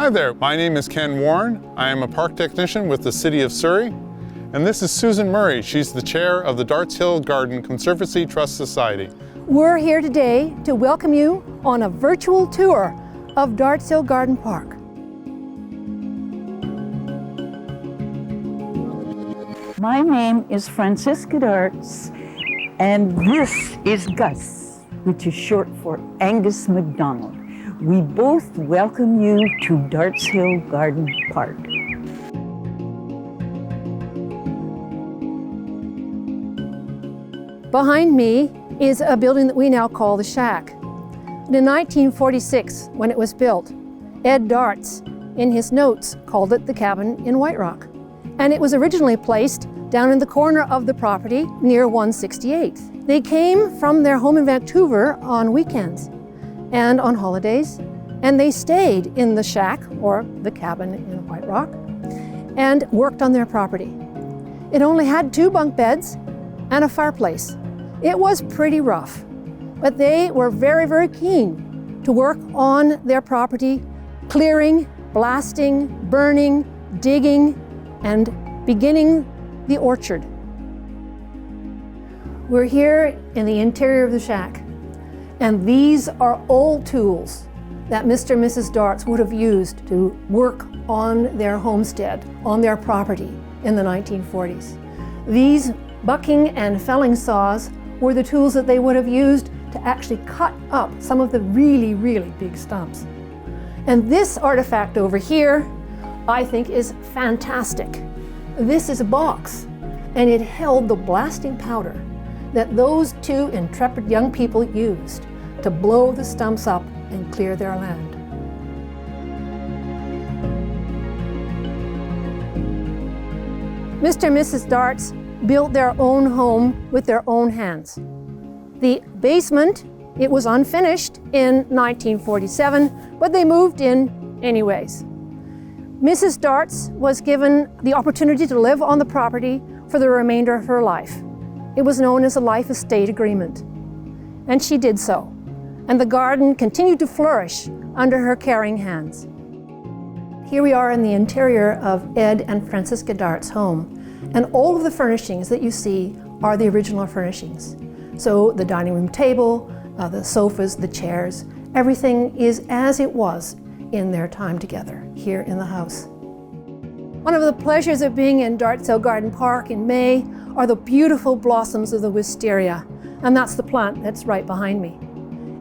Hi there, my name is Ken Warren. I am a park technician with the City of Surrey. And this is Susan Murray. She's the chair of the Darts Hill Garden Conservancy Trust Society. We're here today to welcome you on a virtual tour of Darts Hill Garden Park. My name is Francisca Darts, and this is Gus, which is short for Angus MacDonald. We both welcome you to Darts Hill Garden Park. Behind me is a building that we now call the Shack. In 1946, when it was built, Ed Darts, in his notes, called it the cabin in White Rock. And it was originally placed down in the corner of the property near 168th. They came from their home in Vancouver on weekends and on holidays, and they stayed in the shack, or the cabin in White Rock, and worked on their property. It only had 2 bunk beds and a fireplace. It was pretty rough, but they were very, very keen to work on their property, clearing, blasting, burning, digging, and beginning the orchard. We're here in the interior of the shack, and these are old tools that Mr. and Mrs. Darts would have used to work on their homestead, on their property in the 1940s. These bucking and felling saws were the tools that they would have used to actually cut up some of the really, really big stumps. And this artifact over here, I think, is fantastic. This is a box, and it held the blasting powder that those 2 intrepid young people used to blow the stumps up and clear their land. Mr. and Mrs. Darts built their own home with their own hands. The basement, it was unfinished in 1947, but they moved in anyways. Mrs. Darts was given the opportunity to live on the property for the remainder of her life. It was known as a life estate agreement, and she did so. And the garden continued to flourish under her caring hands. Here we are in the interior of Ed and Francisca Darts' home, and all of the furnishings that you see are the original furnishings. So the dining room table, the sofas, the chairs, everything is as it was in their time together here in the house. One of the pleasures of being in Darts Hill Garden Park in May are the beautiful blossoms of the wisteria, and that's the plant that's right behind me.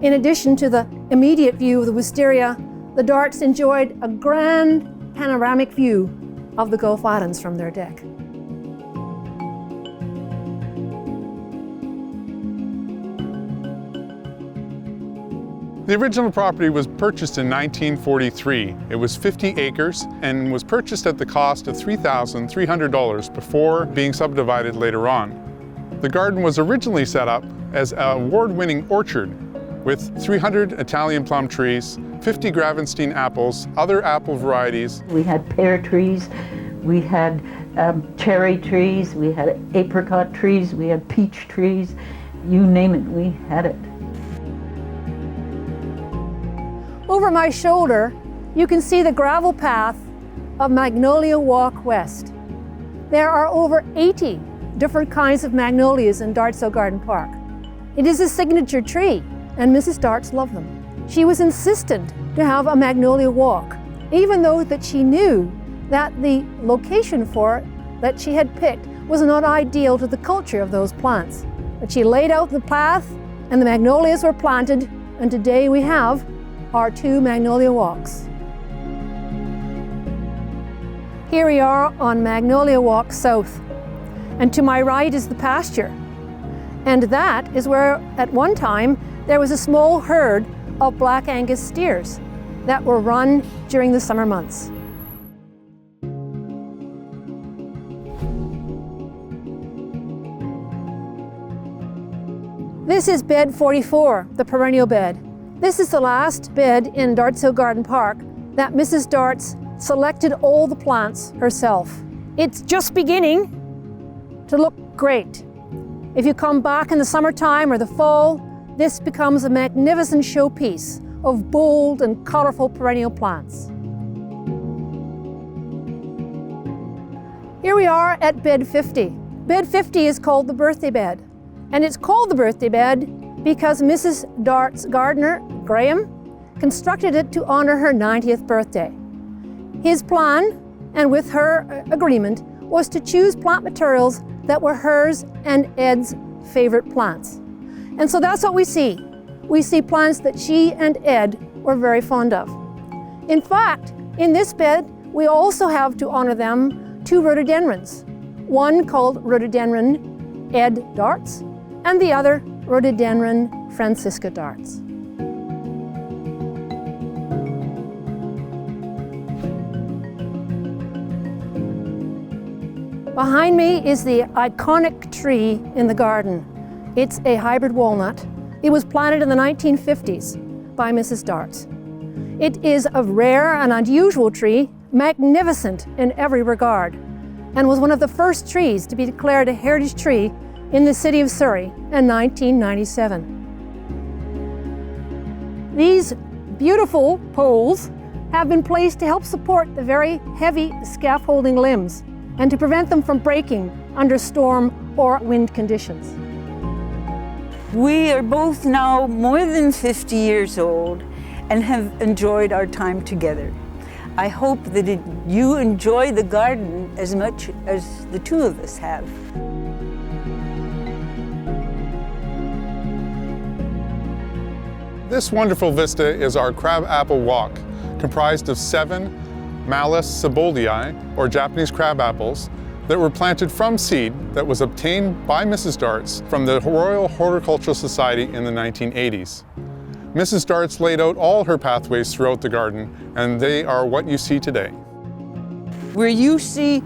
In addition to the immediate view of the wisteria, the Darts enjoyed a grand panoramic view of the Gulf Islands from their deck. The original property was purchased in 1943. It was 50 acres and was purchased at the cost of $3,300 before being subdivided later on. The garden was originally set up as an award-winning orchard with 300 Italian plum trees, 50 Gravenstein apples, other apple varieties. We had pear trees, we had cherry trees, we had apricot trees, we had peach trees, you name it, we had it. Over my shoulder, you can see the gravel path of Magnolia Walk West. There are over 80 different kinds of magnolias in Darts Hill Garden Park. It is a signature tree, and Mrs. Darts loved them. She was insistent to have a Magnolia Walk, even though that she knew that the location for it that she had picked was not ideal to the culture of those plants. But she laid out the path, and the magnolias were planted, and today we have our 2 Magnolia Walks. Here we are on Magnolia Walk South, and to my right is the pasture. And that is where, at one time, there was a small herd of Black Angus steers that were run during the summer months. This is bed 44, the Perennial Bed. This is the last bed in Darts Hill Garden Park that Mrs. Darts selected all the plants herself. It's just beginning to look great. If you come back in the summertime or the fall, this becomes a magnificent showpiece of bold and colorful perennial plants. Here we are at bed 50. Bed 50 is called the birthday bed. And it's called the birthday bed because Mrs. Darts' gardener, Graham, constructed it to honor her 90th birthday. His plan, and with her agreement, was to choose plant materials that were hers and Ed's favorite plants. And so that's what we see. We see plants that she and Ed were very fond of. In fact, in this bed, we also have to honor them 2 rhododendrons. One called Rhododendron Ed Darts, and the other Rhododendron Francisca Darts. Behind me is the iconic tree in the garden. It's a hybrid walnut. It was planted in the 1950s by Mrs. Darts. It is a rare and unusual tree, magnificent in every regard, and was one of the first trees to be declared a heritage tree in the City of Surrey in 1997. These beautiful poles have been placed to help support the very heavy scaffolding limbs and to prevent them from breaking under storm or wind conditions. We are both now more than 50 years old and have enjoyed our time together. I hope that you enjoy the garden as much as the two of us have. This wonderful vista is our crabapple walk, comprised of 7 Malus sieboldii, or Japanese crab apples, that were planted from seed that was obtained by Mrs. Darts from the Royal Horticultural Society in the 1980s. Mrs. Darts laid out all her pathways throughout the garden, and they are what you see today. Where you see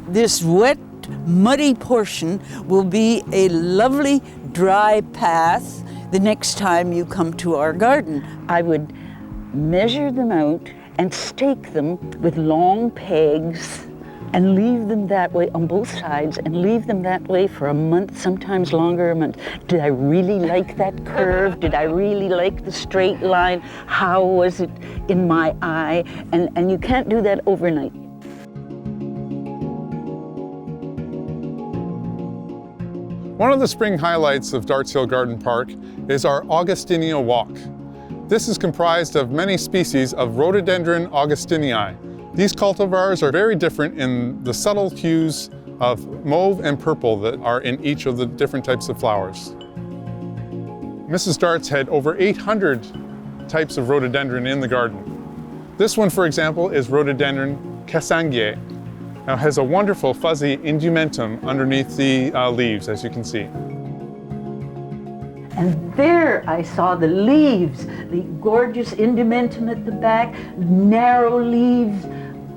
this wet, muddy portion will be a lovely dry path the next time you come to our garden. I would measure them out and stake them with long pegs and leave them that way on both sides and leave them that way for a month, sometimes longer a month. Did I really like that curve? Did I really like the straight line? How was it in my eye? And you can't do that overnight. One of the spring highlights of Darts Hill Garden Park is our Augustinian Walk. This is comprised of many species of Rhododendron augustinii. These cultivars are very different in the subtle hues of mauve and purple that are in each of the different types of flowers. Mrs. Darts had over 800 types of rhododendron in the garden. This one, for example, is Rhododendron cassangiae. Now, it has a wonderful fuzzy indumentum underneath the leaves, as you can see. And there I saw the leaves, the gorgeous indumentum at the back, narrow leaves,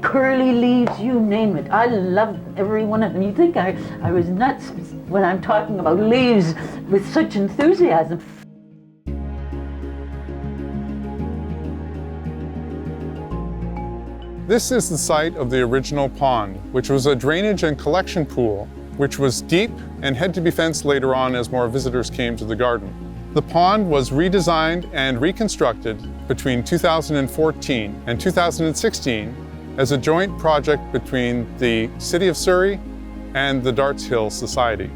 curly leaves, you name it. I loved every one of them. You think I was nuts when I'm talking about leaves with such enthusiasm. This is the site of the original pond, which was a drainage and collection pool, which was deep and had to be fenced later on as more visitors came to the garden. The pond was redesigned and reconstructed between 2014 and 2016 as a joint project between the City of Surrey and the Darts Hill Society.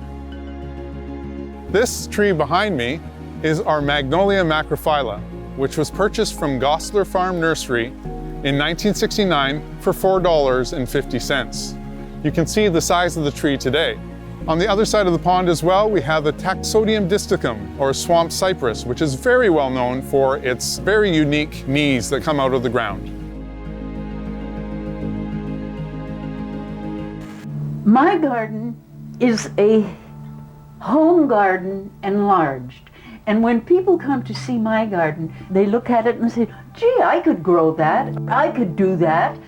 This tree behind me is our Magnolia macrophylla, which was purchased from Gosler Farm Nursery in 1969 for $4.50. You can see the size of the tree today. On the other side of the pond as well, we have the Taxodium disticum, or swamp cypress, which is very well known for its very unique knees that come out of the ground. My garden is a home garden enlarged. And when people come to see my garden, they look at it and say, gee, I could grow that, I could do that.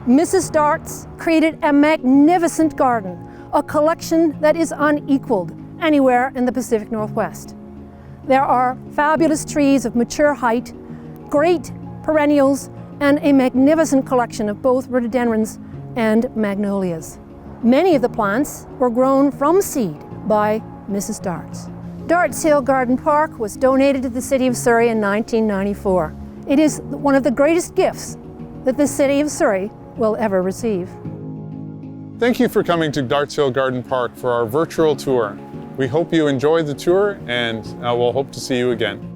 Mrs. Darts created a magnificent garden, a collection that is unequaled anywhere in the Pacific Northwest. There are fabulous trees of mature height, great perennials, and a magnificent collection of both rhododendrons and magnolias. Many of the plants were grown from seed by Mrs. Darts. Darts Hill Garden Park was donated to the City of Surrey in 1994. It is one of the greatest gifts that the City of Surrey will ever receive. Thank you for coming to Darts Hill Garden Park for our virtual tour. We hope you enjoyed the tour and we'll hope to see you again.